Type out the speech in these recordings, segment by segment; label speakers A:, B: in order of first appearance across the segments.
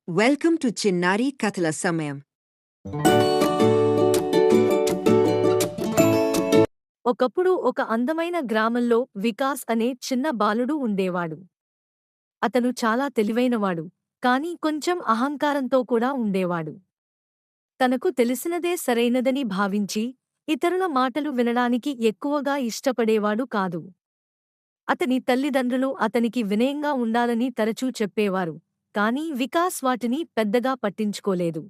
A: Welcome to చిన్నారి కథల సమయం.
B: ఒకప్పుడు ఒక అందమైన గ్రామంలో వికాస్ అనే చిన్న బాలుడు ఉండేవాడు. అతను చాలా తెలివైనవాడు, కానీ కొంచెం అహంకారంతో కూడా ఉండేవాడు. తనకు తెలిసినదే సరైనదని భావించి, ఇతరుల మాటలు వినడానికి ఎక్కువగా ఇష్టపడేవాడు కాదు. అతని తల్లిదండ్రులు అతనికి వినయంగా ఉండాలని తరచూ చెప్పేవారు, కానీ వికాస్ వాటిని పెద్దగా పట్టించుకోలేదు.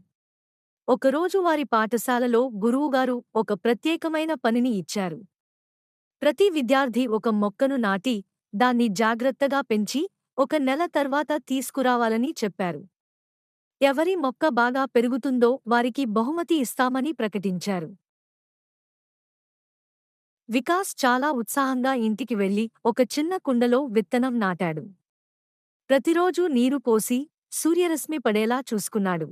B: ఒకరోజు వారి పాఠశాలలో గురువుగారు ఒక ప్రత్యేకమైన పనిని ఇచ్చారు. ప్రతి విద్యార్థి ఒక మొక్కను నాటి, దాన్ని జాగ్రత్తగా పెంచి, ఒక నెల తర్వాత తీసుకురావాలని చెప్పారు. ఎవరి మొక్క బాగా పెరుగుతుందో వారికి బహుమతి ఇస్తామని ప్రకటించారు. వికాస్ చాలా ఉత్సాహంగా ఇంటికి వెళ్లి ఒక చిన్న కుండలో విత్తనం నాటాడు. ప్రతిరోజూ నీరు పోసి, సూర్యరశ్మి పడేలా చూసుకున్నాడు.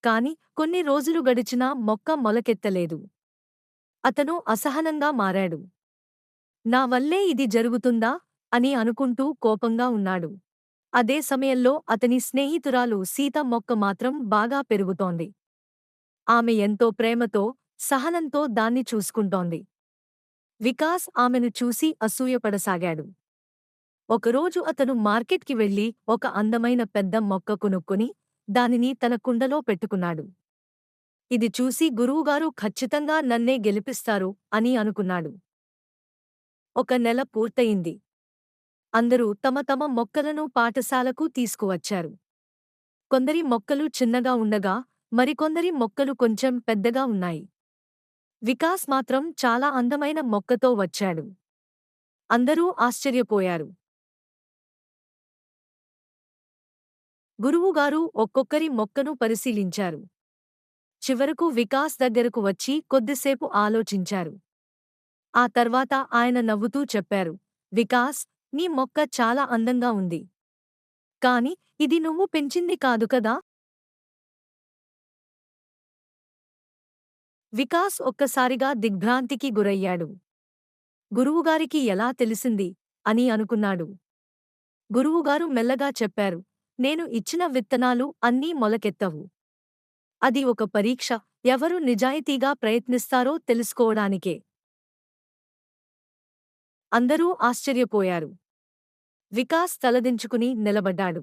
B: కాని కొన్ని రోజులు గడిచినా మొక్క మొలకెత్తలేదు. అతను అసహనంగా మారాడు. నా వల్లే ఇది జరుగుతుందా అని అనుకుంటూ కోపంగా ఉన్నాడు. అదే సమయంలో అతని స్నేహితురాలు సీత మొక్క మాత్రం బాగా పెరుగుతోంది. ఆమె ఎంతో ప్రేమతో, సహనంతో దాన్ని చూసుకుంటోంది. వికాస్ ఆమెను చూసి అసూయపడసాగాడు. ఒకరోజు అతను మార్కెట్కి వెళ్లి ఒక అందమైన పెద్ద మొక్క కొనుక్కొని దానిని తన కుండలో పెట్టుకున్నాడు. ఇది చూసి గురువుగారు ఖచ్చితంగా నన్నే గెలిపిస్తారు అని అనుకున్నాడు. ఒక నెల పూర్తయింది. అందరూ తమ తమ మొక్కలను పాఠశాలకు తీసుకువచ్చారు. కొందరి మొక్కలు చిన్నగా ఉండగా, మరికొందరి మొక్కలు కొంచెం పెద్దగా ఉన్నాయి. వికాస్ మాత్రం చాలా అందమైన మొక్కతో వచ్చాడు. అందరూ ఆశ్చర్యపోయారు. గురువుగారు ఒక్కొక్కరి మొక్కను పరిశీలించారు. చివరకు వికాస్ దగ్గరకు వచ్చి కొద్దిసేపు ఆలోచించారు. ఆ తర్వాత ఆయన నవ్వుతూ చెప్పారు, వికాస్, నీ మొక్క చాలా అందంగా ఉంది. కాని ఇది నువ్వు పెంచింది కాదు కదా? వికాస్ ఒక్కసారిగా దిగ్భ్రాంతికి గురయ్యాడు. గురువుగారికి ఎలా తెలిసింది అని అనుకున్నాడు. గురువుగారు మెల్లగా చెప్పారు, నేను ఇచ్చిన విత్తనాలు అన్నీ మొలకెత్తవు. అది ఒక పరీక్ష, ఎవరు నిజాయితీగా ప్రయత్నిస్తారో తెలుసుకోవడానికే. అందరూ ఆశ్చర్యపోయారు. వికాస్ తలదించుకుని నిలబడ్డాడు.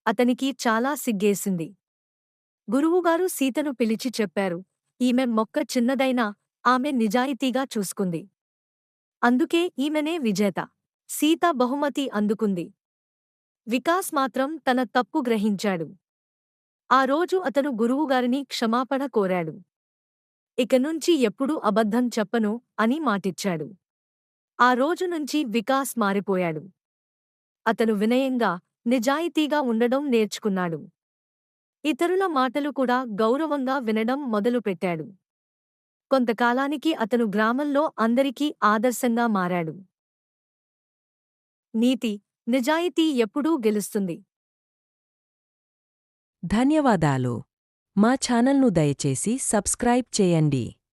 B: అతనికి చాలా సిగ్గేసింది. గురువుగారు సీతను పిలిచి చెప్పారు, ఈమె మొక్క చిన్నదైనా ఆమె నిజాయితీగా చూసుకుంది. అందుకే ఈమెనే విజేత. సీత బహుమతి అందుకుంది. వికాస్ మాత్రం తన తప్పు గ్రహించాడు. ఆ రోజు అతను గురువుగారిని క్షమాపణ కోరాడు. ఇకనుంచి ఎప్పుడూ అబద్ధం చెప్పను అని మాటిచ్చాడు. ఆ రోజు నుంచి వికాస్ మారిపోయాడు. అతను వినయంగా, నిజాయితీగా ఉండడం నేర్చుకున్నాడు. ఇతరుల మాటలు కూడా గౌరవంగా వినడం మొదలుపెట్టాడు. కొంతకాలానికి అతను గ్రామంలో అందరికీ ఆదర్శంగా మారాడు. నీతి, నిజాయితీ ఎప్పుడూ గెలుస్తుంది.
C: ధన్యవాదాలు. మా ఛానల్ను దయచేసి సబ్స్క్రైబ్ చేయండి.